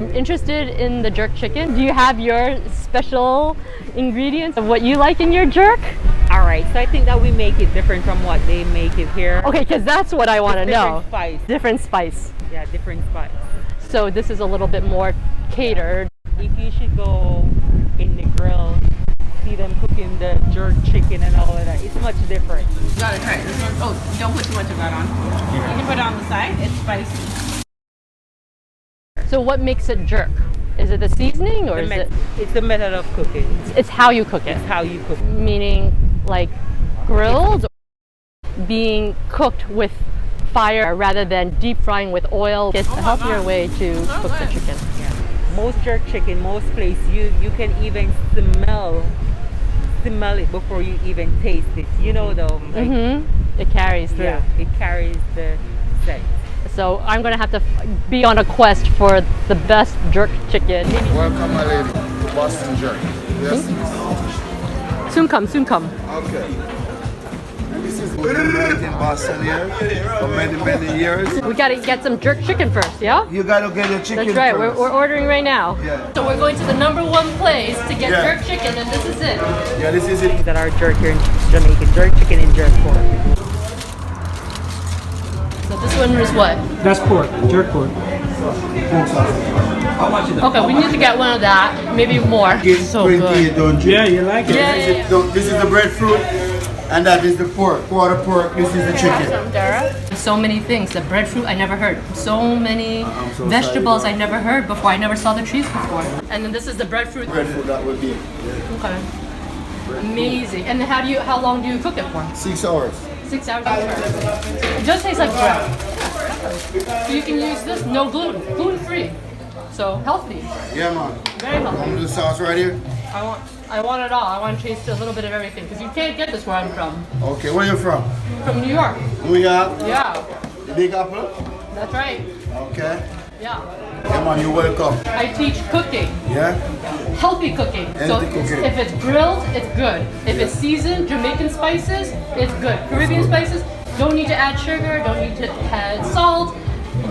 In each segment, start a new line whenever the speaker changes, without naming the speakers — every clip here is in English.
I'm interested in the jerk chicken. Do you have your special ingredients of what you like in your jerk?
All right, so I think that we make it different from what they make it here.
Okay, because that's what I want to know.
Different spice.
Different spice.
Yeah, different spice.
So this is a little bit more catered.
If you should go in the grill, see them cooking the jerk chicken and all of that, it's much different.
You gotta try it. This one, oh, don't put too much of that on. You can put it on the side, it's spicy.
So what makes it jerk? Is it the seasoning or is it?
It's the method of cooking.
It's how you cook it.
It's how you cook it.
Meaning like grilled, being cooked with fire rather than deep frying with oil. It's a healthier way to cook the chicken.
Yeah. Most jerk chicken, most places, you can even smell it before you even taste it. You know though. Like,
It carries through.
Yeah, it carries the scent.
So I'm gonna have to be on a quest for the best jerk chicken.
Welcome, my lady. Boston Jerk. Yes.
Soon come, soon come.
Okay. And this is in Boston here for many, many years.
We gotta get some jerk chicken first, yeah?
You gotta get your chicken
That's right,
first.
we're ordering right now.
Yeah.
So we're going to the #1 place to get
Yeah.
jerk chicken, and this is it.
Yeah, this is it.
That are jerk here in Jamaican jerk chicken and jerk pork.
So this one is what?
That's pork, jerk pork.
Okay, we need to get one of that, maybe more. So
28,
good.
don't you?
Yeah, you like it?
Yeah.
This is the breadfruit, and that is the pork. Quarter pork, this is the chicken.
Dara. So many things. The breadfruit I never heard. So many vegetables I never heard before. I never saw the trees before. And then this is the breadfruit.
Breadfruit, that would be
Okay. Amazing. And how long do you cook it for?
6 hours.
6 hours. It just tastes like bread. So you can use this, no gluten, gluten-free. So healthy,
Yeah, man.
very
Want
healthy.
the sauce right here?
I want it all. I want to taste a little bit of everything because you can't get this where I'm from.
Okay, where you from?
From New York.
New York?
Yeah,
The Big Apple?
that's right.
Okay.
Yeah.
Yeah, man, you're welcome.
I teach cooking,
Yeah?
healthy cooking. So
Healthy cooking.
if it's grilled, it's good. If it's seasoned, Jamaican spices, it's good. Caribbean spices, don't need to add sugar, don't need to add salt.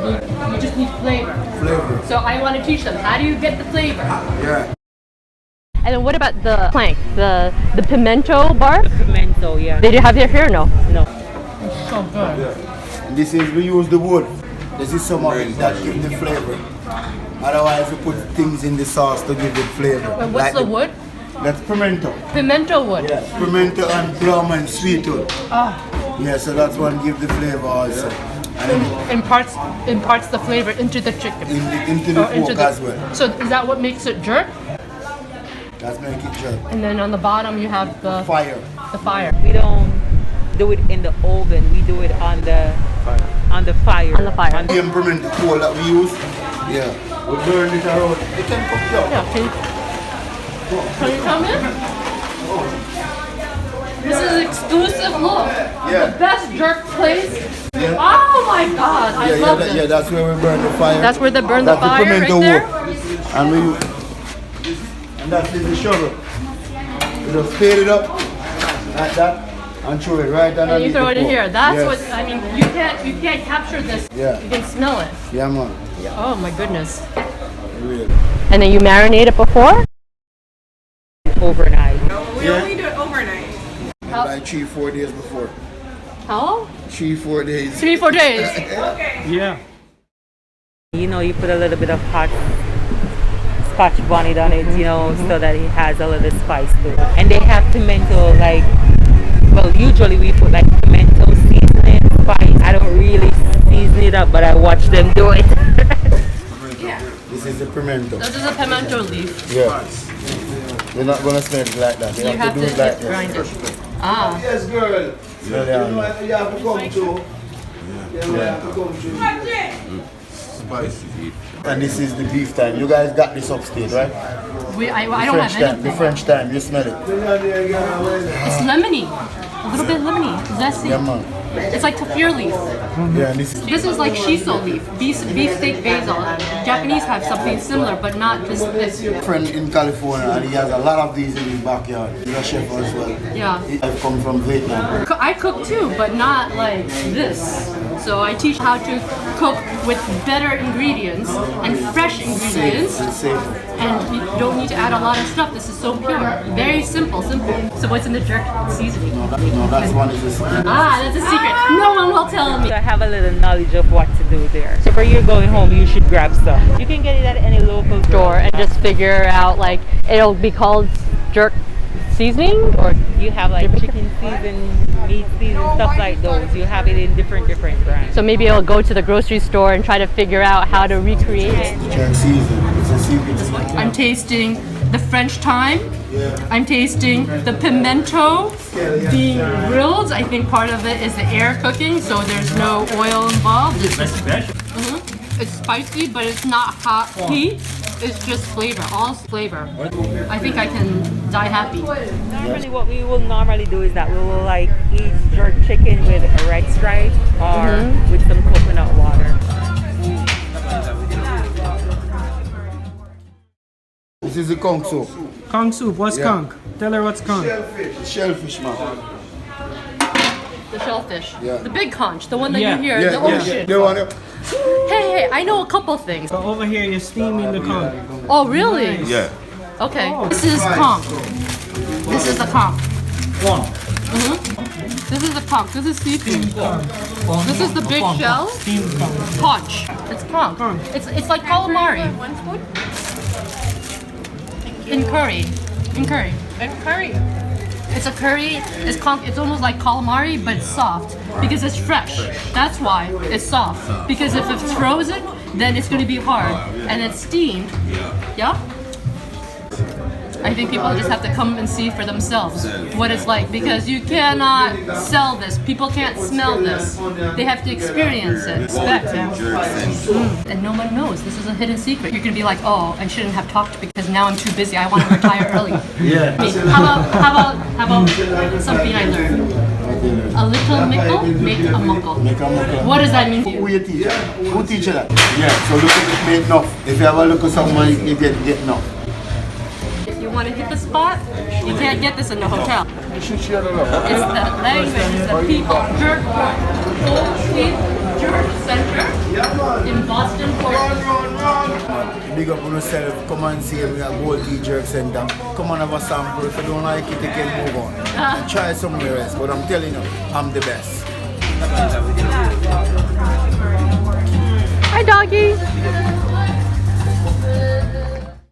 You just need flavor.
Flavor.
So I want to teach them, how do you get the flavor?
Yeah.
And then what about the plank, the pimento bark?
Pimento, yeah.
They do have it here, no?
No.
So good.
And this is, we use the wood. This is some of it that gives the flavor. Otherwise, we put things in the sauce to give it flavor.
And what's
Like
the wood?
That's pimento.
Pimento wood.
Yeah, pimento and plum and sweet wood.
Oh,
Yeah, so that's one give the flavor also. And
imparts the flavor into the chicken.
into the
Or into
pork as well.
So is that what makes it jerk?
That's make it jerk.
And then on the bottom you have the
Fire.
fire.
We don't do it in the oven. We do it on the fire.
On the fire.
The pimento coal that we use, yeah, we burn it around. It can cook down.
Yeah, can you come in? This is exclusive look.
Yeah.
The best jerk place.
Yeah.
Oh my god, I love this.
Yeah, that's where we burn the fire.
That's where they burn the
That's
fire,
pimento
right there?
wood. And that's in the shovel. We just fade it up like that and throw it right
And
underneath
you throw
the
it in
pork.
here. That's
Yes.
what I mean. You can't capture this.
Yeah.
You can smell it.
Yeah, man.
Oh my goodness.
Really.
And then you marinate it before?
Overnight.
We only do it overnight.
Like 3-4 days before.
How?
3-4 days.
3-4 days.
Yeah.
You know, you put a little bit of hot Scotch bonnet on it, you know, so that it has a little spice to it. And they have pimento, like, well, usually we put like pimento seasoning, spice. I don't really season it up, but I watch them do it.
This is the pimento.
This is a pimento leaf.
Yeah. You're not gonna smell it like that. You,
You
have to do it like
grind
this.
it. Ah.
Yes, girl. Smell it on that.
You have to come to. Yeah, you have to come to.
Spicy. And this is the beef time. You guys got this upstate, right?
I don't
French
have
time.
anything.
The French time. You smell it.
It's lemony. A little bit lemony. Zesty.
Yeah, man.
It's like kaffir leaf.
Yeah, and this is.
This is like shiso leaf. Beef steak basil. Japanese have something similar, but not this.
A friend in California, and he has a lot of these in his backyard. He's a chef as well.
Yeah.
I've come from Vietnam.
I cook too, but not like this. So I teach how to cook with better ingredients and fresh ingredients. And you don't need to add a lot of stuff. This is so pure. Very simple. So what's in the jerk seasoning?
No, that's one is a secret.
Ah, that's a secret. No one will tell me.
So I have a little knowledge of what to do there. So for you going home, you should grab some. You can get it at any local
Store and just figure out like it'll be called jerk seasoning, or
you have like chicken season, meat season, stuff like those. You have it in different brands.
so maybe I'll go to the grocery store and try to figure out how to recreate it.
Jerk season. It's a secret.
I'm tasting the French thyme.
Yeah.
I'm tasting the pimento being grilled. I think part of it is the air cooking, so there's no oil involved. It's just, it's spicy, but it's not hot heat. It's just flavor, all flavor. I think I can die happy.
Normally what we will normally do is that we will like eat jerk chicken with a red stripe or with some coconut water.
This is the conch soup.
Conch soup. What's conch? Tell her what's conch.
Shellfish, man.
The shellfish.
Yeah.
The big conch, the one that
Yeah.
you hear in the ocean.
They want to.
Hey, I know a couple things.
So over here, you're steaming the conch.
Oh, really?
Yeah.
Okay. This is conch. This is the conch. This is the conch. This is seafood. This is the big shell.
Steamed conch.
Conch. It's conch. It's like calamari. In curry. In curry. It's a curry. It's conch. It's almost like calamari, but it's soft because it's fresh. That's why it's soft. Because if it's frozen, then it's going to be hard, and it's steamed. Yeah. I think people just have to come and see for themselves what it's like, because you cannot sell this. People can't smell this. They have to experience it. Expect it. And no one knows. This is a hidden secret. You're gonna be like, oh, I shouldn't have talked because now I'm too busy. I want to retire early.
Yeah.
How about something I learned? A little mickle, make a muckle. What does that mean to
Who
you?
you teach? Who teach you that? Yeah. So look at it, make enough. If you have a look at someone, you get enough.
If you want to hit the spot, you can't get this in the hotel.
You should share the love.
It's the language, it's the people. Jerk Port, Cold Street Jerk Center in Boston, Portland.
Big up on yourself. Come and see me at Gold Tea Jerk Center. Come and have a sample. If you don't like it, you can move on. Try somewhere else. But I'm telling you, I'm the best.
Hi, doggy.